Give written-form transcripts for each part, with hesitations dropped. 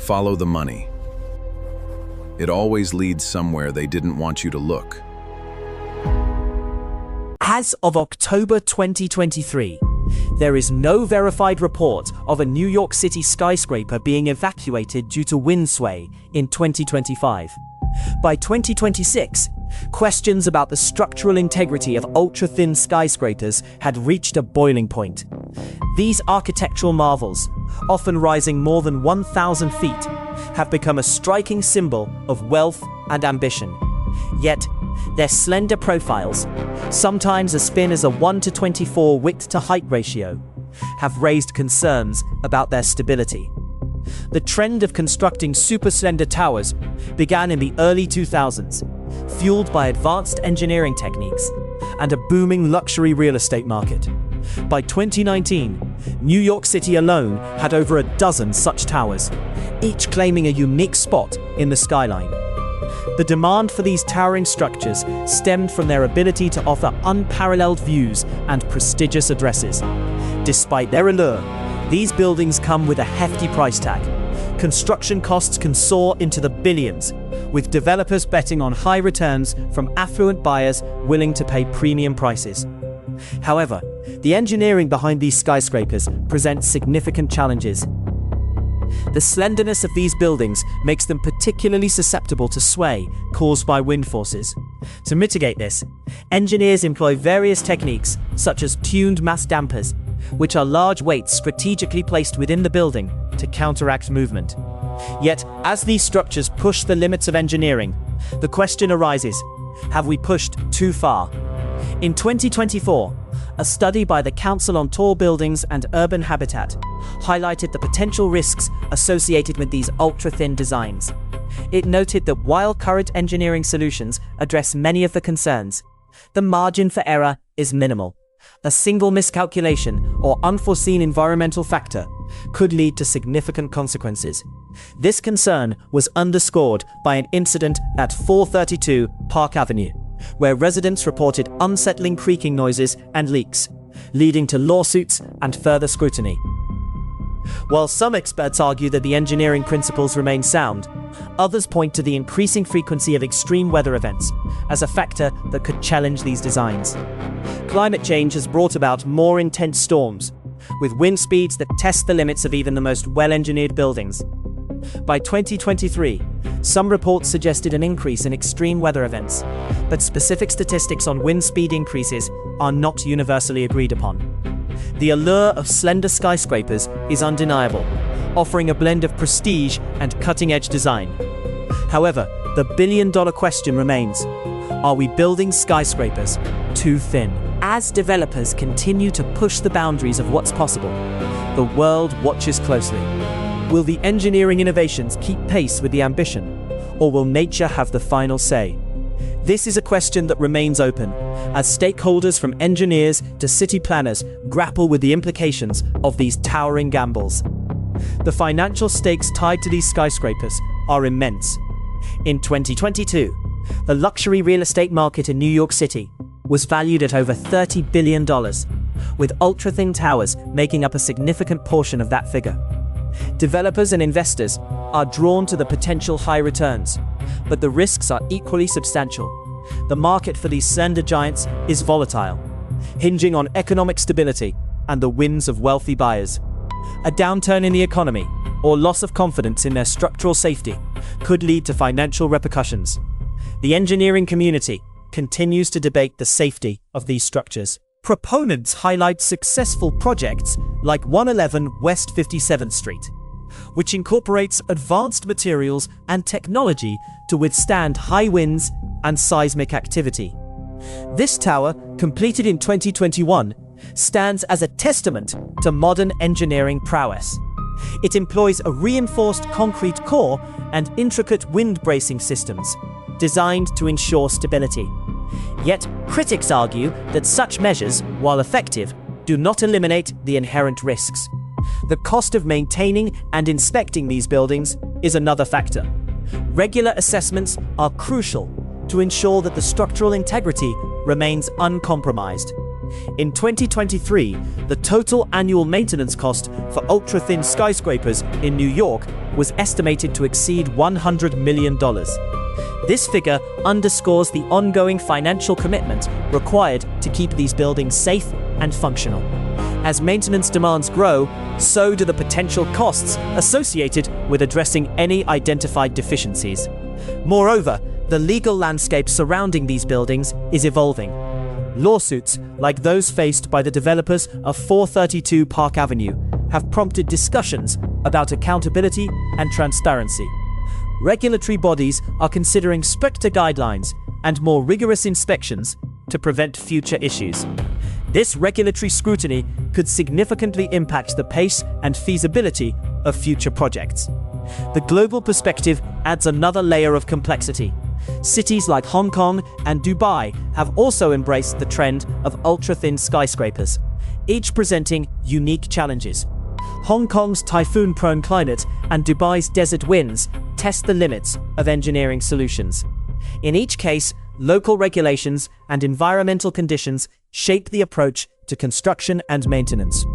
Follow the money. It always leads somewhere they didn't want you to look. As of October 2023, there is no verified report of a New York City skyscraper being evacuated due to wind sway in 2025. By 2026, questions about the structural integrity of ultra-thin skyscrapers had reached a boiling point. These architectural marvels, often rising more than 1,000 feet, have become a striking symbol of wealth and ambition. Yet, their slender profiles, sometimes as thin as a 1:24 width-to-height ratio, have raised concerns about their stability. The trend of constructing super-slender towers began in the early 2000s, fueled by advanced engineering techniques and a booming luxury real estate market. By 2019, New York City alone had over a dozen such towers, each claiming a unique spot in the skyline. The demand for these towering structures stemmed from their ability to offer unparalleled views and prestigious addresses. Despite their allure, these buildings come with a hefty price tag. Construction costs can soar into the billions, with developers betting on high returns from affluent buyers willing to pay premium prices. However, the engineering behind these skyscrapers presents significant challenges. The slenderness of these buildings makes them particularly susceptible to sway caused by wind forces. To mitigate this, engineers employ various techniques such as tuned mass dampers, which are large weights strategically placed within the building to counteract movement. Yet, as these structures push the limits of engineering, the question arises, have we pushed too far? In 2024, a study by the Council on Tall Buildings and Urban Habitat highlighted the potential risks associated with these ultra-thin designs. It noted that while current engineering solutions address many of the concerns, the margin for error is minimal. A single miscalculation or unforeseen environmental factor could lead to significant consequences. This concern was underscored by an incident at 432 Park Avenue, where residents reported unsettling creaking noises and leaks, leading to lawsuits and further scrutiny. While some experts argue that the engineering principles remain sound, others point to the increasing frequency of extreme weather events as a factor that could challenge these designs. Climate change has brought about more intense storms, with wind speeds that test the limits of even the most well-engineered buildings. By 2023, some reports suggested an increase in extreme weather events, but specific statistics on wind speed increases are not universally agreed upon. The allure of slender skyscrapers is undeniable, offering a blend of prestige and cutting-edge design. However, the billion-dollar question remains, are we building skyscrapers too thin? As developers continue to push the boundaries of what's possible, the world watches closely. Will the engineering innovations keep pace with the ambition, or will nature have the final say? This is a question that remains open, as stakeholders from engineers to city planners grapple with the implications of these towering gambles. The financial stakes tied to these skyscrapers are immense. In 2022, the luxury real estate market in New York City was valued at over $30 billion, with ultra-thin towers making up a significant portion of that figure. Developers and investors are drawn to the potential high returns, but the risks are equally substantial. The market for these slender giants is volatile, hinging on economic stability and the whims of wealthy buyers. A downturn in the economy or loss of confidence in their structural safety could lead to financial repercussions. The engineering community continues to debate the safety of these structures. Proponents highlight successful projects like 111 West 57th Street, which incorporates advanced materials and technology to withstand high winds and seismic activity. This tower, completed in 2021, stands as a testament to modern engineering prowess. It employs a reinforced concrete core and intricate wind bracing systems, designed to ensure stability. Yet, critics argue that such measures, while effective, do not eliminate the inherent risks. The cost of maintaining and inspecting these buildings is another factor. Regular assessments are crucial to ensure that the structural integrity remains uncompromised. In 2023, the total annual maintenance cost for ultra-thin skyscrapers in New York was estimated to exceed $100 million. This figure underscores the ongoing financial commitment required to keep these buildings safe and functional. As maintenance demands grow, so do the potential costs associated with addressing any identified deficiencies. Moreover, the legal landscape surrounding these buildings is evolving. Lawsuits, like those faced by the developers of 432 Park Avenue, have prompted discussions about accountability and transparency. Regulatory bodies are considering stricter guidelines and more rigorous inspections to prevent future issues. This regulatory scrutiny could significantly impact the pace and feasibility of future projects. The global perspective adds another layer of complexity. Cities like Hong Kong and Dubai have also embraced the trend of ultra-thin skyscrapers, each presenting unique challenges. Hong Kong's typhoon-prone climate and Dubai's desert winds test the limits of engineering solutions. In each case, local regulations and environmental conditions shape the approach to construction and maintenance.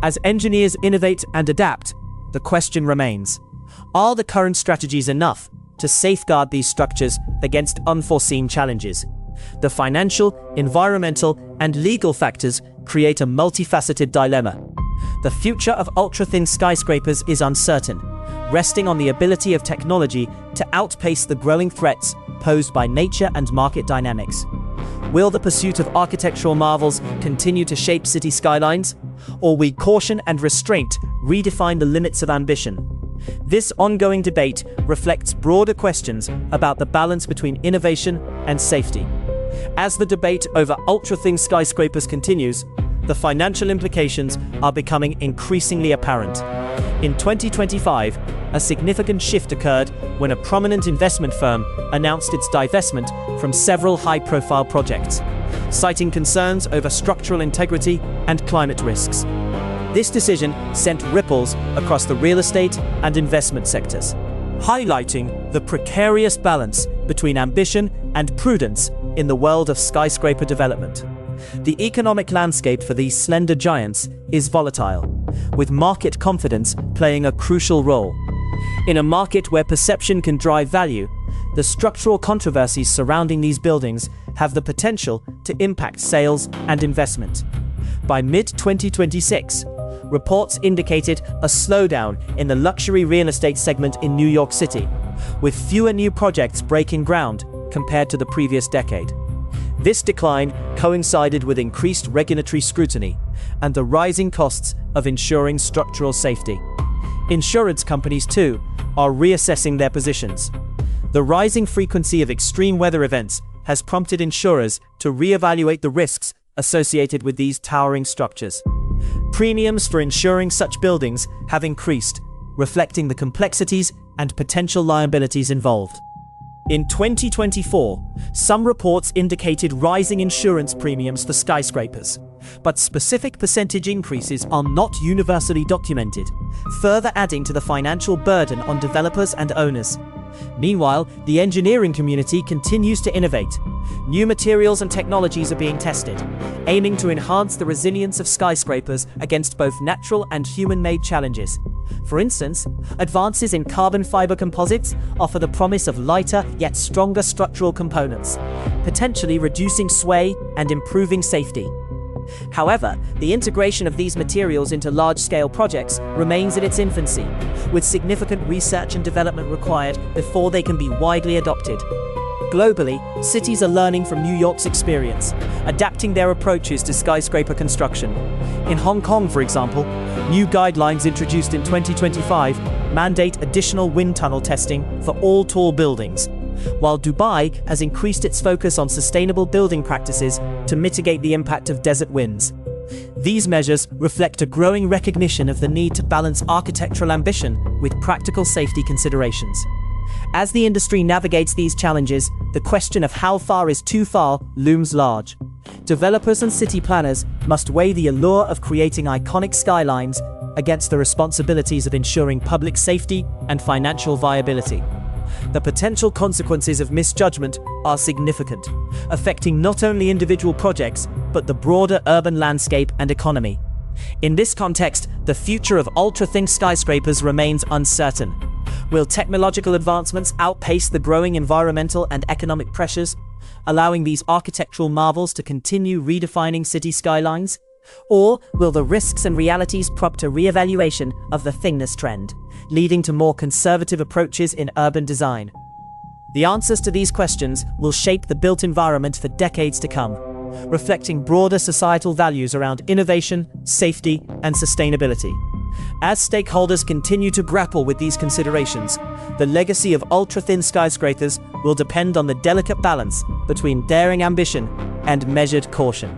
As engineers innovate and adapt, the question remains: are the current strategies enough to safeguard these structures against unforeseen challenges? The financial, environmental, and legal factors create a multifaceted dilemma. The future of ultra-thin skyscrapers is uncertain, resting on the ability of technology to outpace the growing threats posed by nature and market dynamics. Will the pursuit of architectural marvels continue to shape city skylines, or will caution and restraint redefine the limits of ambition? This ongoing debate reflects broader questions about the balance between innovation and safety. As the debate over ultra-thin skyscrapers continues, the financial implications are becoming increasingly apparent. In 2025, a significant shift occurred when a prominent investment firm announced its divestment from several high-profile projects, citing concerns over structural integrity and climate risks. This decision sent ripples across the real estate and investment sectors, highlighting the precarious balance between ambition and prudence in the world of skyscraper development. The economic landscape for these slender giants is volatile, with market confidence playing a crucial role. In a market where perception can drive value, the structural controversies surrounding these buildings have the potential to impact sales and investment. By mid-2026, reports indicated a slowdown in the luxury real estate segment in New York City, with fewer new projects breaking ground compared to the previous decade. This decline coincided with increased regulatory scrutiny and the rising costs of ensuring structural safety. Insurance companies, too, are reassessing their positions. The rising frequency of extreme weather events has prompted insurers to reevaluate the risks associated with these towering structures. Premiums for insuring such buildings have increased, reflecting the complexities and potential liabilities involved. In 2024, some reports indicated rising insurance premiums for skyscrapers, but specific percentage increases are not universally documented, further adding to the financial burden on developers and owners. Meanwhile, the engineering community continues to innovate. New materials and technologies are being tested, aiming to enhance the resilience of skyscrapers against both natural and human-made challenges. For instance, advances in carbon fiber composites offer the promise of lighter yet stronger structural components, potentially reducing sway and improving safety. However, the integration of these materials into large-scale projects remains in its infancy, with significant research and development required before they can be widely adopted. Globally, cities are learning from New York's experience, adapting their approaches to skyscraper construction. In Hong Kong, for example, new guidelines introduced in 2025 mandate additional wind tunnel testing for all tall buildings, while Dubai has increased its focus on sustainable building practices to mitigate the impact of desert winds. These measures reflect a growing recognition of the need to balance architectural ambition with practical safety considerations. As the industry navigates these challenges, the question of how far is too far looms large. Developers and city planners must weigh the allure of creating iconic skylines against the responsibilities of ensuring public safety and financial viability. The potential consequences of misjudgment are significant, affecting not only individual projects, but the broader urban landscape and economy. In this context, the future of ultra-thin skyscrapers remains uncertain. Will technological advancements outpace the growing environmental and economic pressures, allowing these architectural marvels to continue redefining city skylines? Or will the risks and realities prompt a re-evaluation of the thingness trend, leading to more conservative approaches in urban design? The answers to these questions will shape the built environment for decades to come, reflecting broader societal values around innovation, safety, and sustainability. As stakeholders continue to grapple with these considerations, the legacy of ultra-thin skyscrapers will depend on the delicate balance between daring ambition and measured caution.